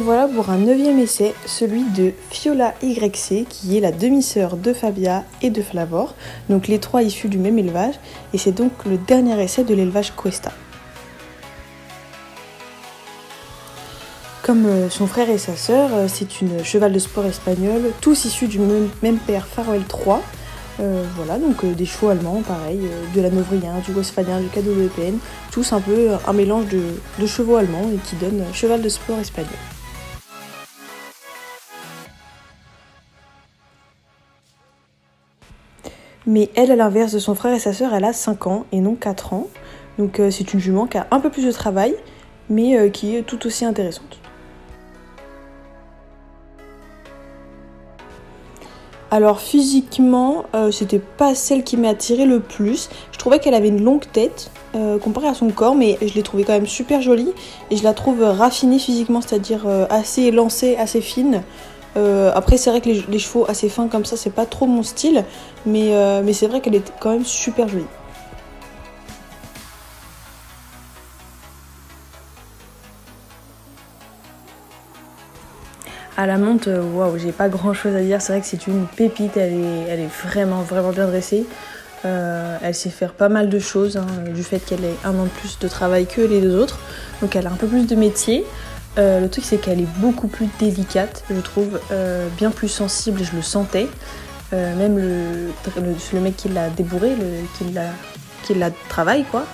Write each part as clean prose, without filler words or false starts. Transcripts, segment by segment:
revoilà pour un 9e essai, celui de Fiola YC, qui est la demi-sœur de Fabia et de Flavor, donc les trois issus du même élevage, et c'est donc le dernier essai de l'élevage Cuesta. Comme son frère et sa sœur, c'est une cheval de sport espagnole, tous issus du même père Farwell 3. Voilà, donc des chevaux allemands, pareil, de la Novrien, du Westphalien, du KWPN, tous un peu un mélange de chevaux allemands et qui donne cheval de sport espagnol. Mais elle, à l'inverse de son frère et sa sœur, elle a 5 ans et non 4 ans. Donc c'est une jument qui a un peu plus de travail, mais qui est tout aussi intéressante. Alors physiquement, c'était pas celle qui m'a attirée le plus. Je trouvais qu'elle avait une longue tête comparée à son corps, mais je l'ai trouvée quand même super jolie. Et je la trouve raffinée physiquement, c'est-à-dire assez élancée, assez fine. Après c'est vrai que les chevaux assez fins comme ça, c'est pas trop mon style. Mais c'est vrai qu'elle est quand même super jolie. À la monte, waouh, j'ai pas grand chose à dire, c'est vrai que c'est une pépite, elle est vraiment bien dressée. Elle sait faire pas mal de choses, hein, du fait qu'elle ait 1 an de plus de travail que les 2 autres. Donc elle a un peu plus de métier. Le truc c'est qu'elle est beaucoup plus délicate, je trouve, bien plus sensible, je le sentais. Même le mec qui l'a débourré, qui la travaille quoi,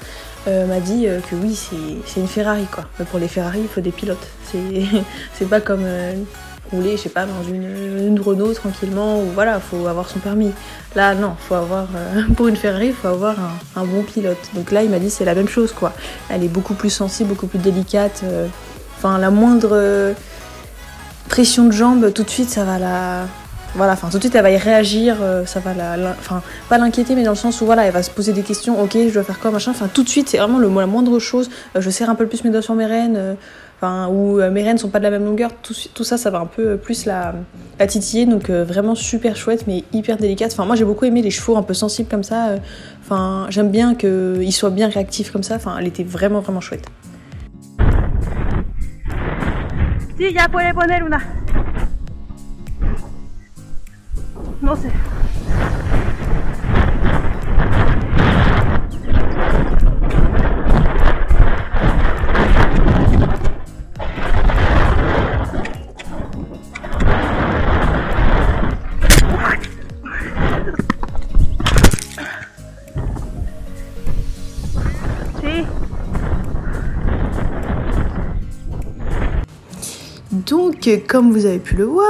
m'a dit que oui, c'est une Ferrari quoi. Mais pour les Ferrari, il faut des pilotes. C'est pas comme rouler, je sais pas, dans une Renault tranquillement, ou voilà, faut avoir son permis. Là, non, faut avoir, pour une Ferrari, il faut avoir un bon pilote. Donc là, il m'a dit c'est la même chose quoi. Elle est beaucoup plus sensible, beaucoup plus délicate. Enfin, la moindre pression de jambe, tout de suite, ça va la... Voilà, enfin tout de suite elle va y réagir, ça va enfin pas l'inquiéter, mais dans le sens où voilà, elle va se poser des questions, ok je dois faire quoi machin, enfin tout de suite c'est vraiment la moindre chose, je serre un peu plus mes doigts sur mes rênes, ou mes rênes sont pas de la même longueur, tout ça va un peu plus la titiller, donc vraiment super chouette mais hyper délicate. Enfin moi j'ai beaucoup aimé les chevaux un peu sensibles comme ça, enfin j'aime bien qu'ils soient bien réactifs comme ça, enfin elle était vraiment chouette. Si, ya puede poner una. No sé. Sí. Donc, comme vous avez pu le voir,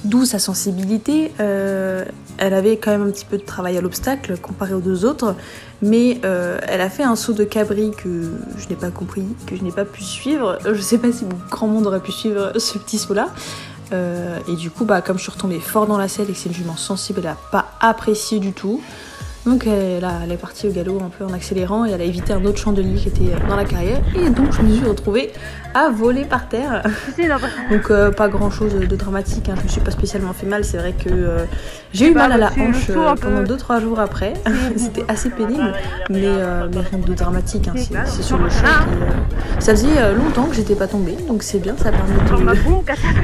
d'où sa sensibilité, elle avait quand même un petit peu de travail à l'obstacle comparé aux 2 autres, mais elle a fait un saut de cabri que je n'ai pas compris, que je n'ai pas pu suivre. Je sais pas si grand monde aurait pu suivre ce petit saut là. Et du coup, comme je suis retombée fort dans la selle et que c'est une jument sensible, elle n'a pas apprécié du tout. Donc elle est partie au galop un peu en accélérant et elle a évité un autre chandelier qui était dans la carrière. Et donc je me suis retrouvée à voler par terre. Donc pas grand chose de dramatique, hein. Je me suis pas spécialement fait mal. C'est vrai que j'ai eu mal à la hanche pendant 2-3 jours après. C'était assez pénible, mais rien de dramatique, hein. C'est sur le choc. Ça faisait longtemps que j'étais pas tombée, donc c'est bien, ça permet de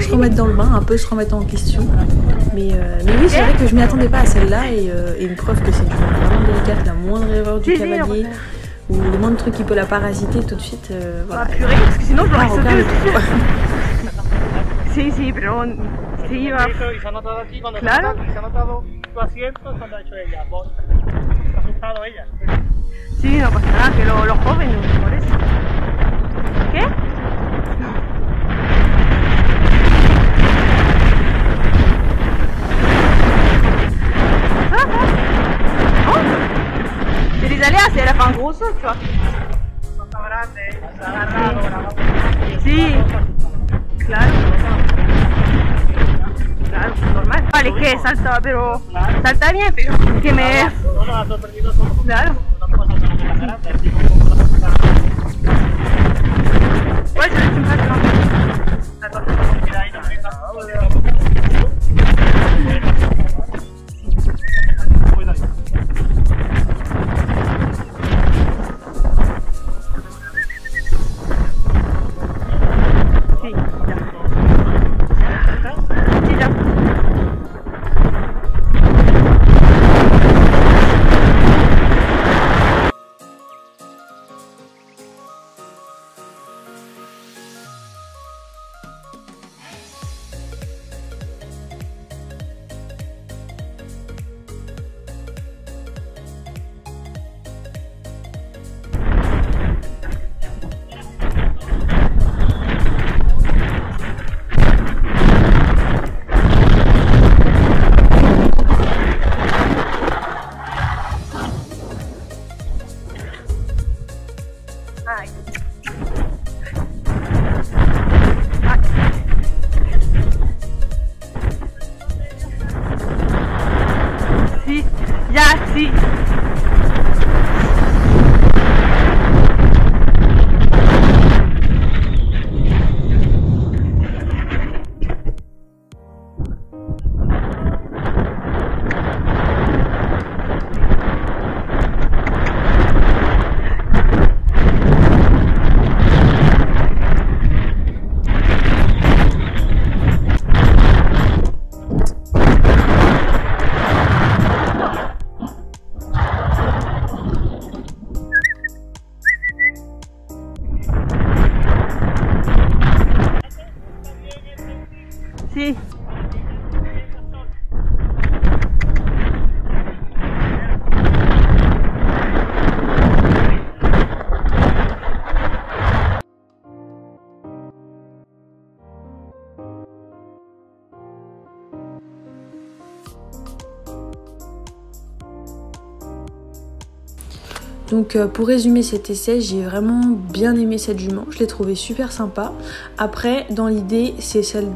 se remettre dans le bain, un peu se remettre en question. Mais oui, c'est vrai que je m'y attendais pas à celle-là et une preuve que c'est vraiment délicate, la moindre erreur du cavalier ou le moindre truc qui peut la parasiter tout de suite, voilà. Purée, parce que sinon je l'aurais sauté dessus. Sí, pero sí iba. Claro. Sí, no pasa nada, que los jóvenes, por eso. ¿Qué? C'est des aléas, c'est elle a fait un gros saut, tu vois. Sí, claro. Claro, normal. Vale, es que salta, pero salta bien, pero que me... Claro. Ouais, je laisse une place là. Sì. Donc pour résumer cet essai, j'ai vraiment bien aimé cette jument, je l'ai trouvée super sympa. Après, dans l'idée, c'est celle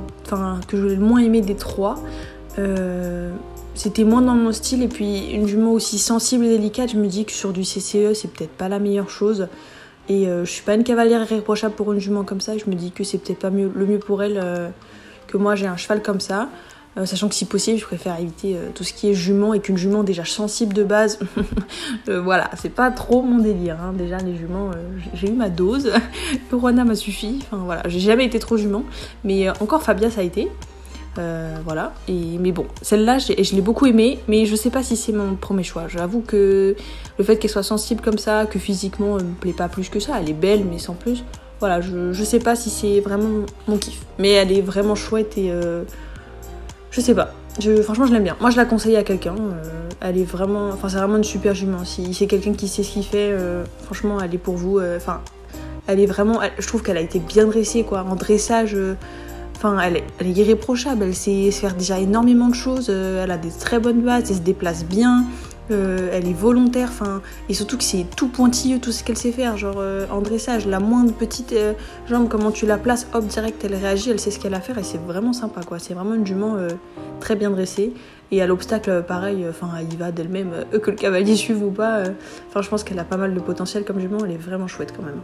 que je l'ai le moins aimée des trois. C'était moins dans mon style, et puis une jument aussi sensible et délicate, je me dis que sur du CCE, c'est peut-être pas la meilleure chose. Et je suis pas une cavalière irréprochable pour une jument comme ça, je me dis que c'est peut-être pas le mieux pour elle que moi j'ai un cheval comme ça. Sachant que si possible, je préfère éviter tout ce qui est jument, et qu'une jument déjà sensible de base, voilà, c'est pas trop mon délire. Hein. Déjà, les juments, j'ai eu ma dose, le Rwanda m'a suffi, enfin voilà, j'ai jamais été trop jument, mais encore Fabia, ça a été. Voilà, mais bon, celle-là, je l'ai beaucoup aimée, mais je sais pas si c'est mon premier choix. J'avoue que le fait qu'elle soit sensible comme ça, que physiquement, elle me plaît pas plus que ça, elle est belle, mais sans plus. Voilà, je sais pas si c'est vraiment mon kiff, mais elle est vraiment chouette et. Je sais pas, franchement je l'aime bien. Moi je la conseille à quelqu'un, elle est vraiment, c'est vraiment une super jument. Si c'est quelqu'un qui sait ce qu'il fait, franchement elle est pour vous. Elle est vraiment, je trouve qu'elle a été bien dressée quoi, en dressage. Elle est irréprochable, elle sait faire déjà énormément de choses, elle a des très bonnes bases, elle se déplace bien. Elle est volontaire, et surtout que c'est tout pointilleux tout ce qu'elle sait faire, genre en dressage, la moindre petite jambe, comment tu la places, hop, direct elle réagit, elle sait ce qu'elle a à faire, et c'est vraiment sympa quoi, c'est vraiment une jument très bien dressée. Et à l'obstacle pareil, elle y va d'elle-même, que le cavalier suive ou pas, je pense qu'elle a pas mal de potentiel comme jument, elle est vraiment chouette quand même.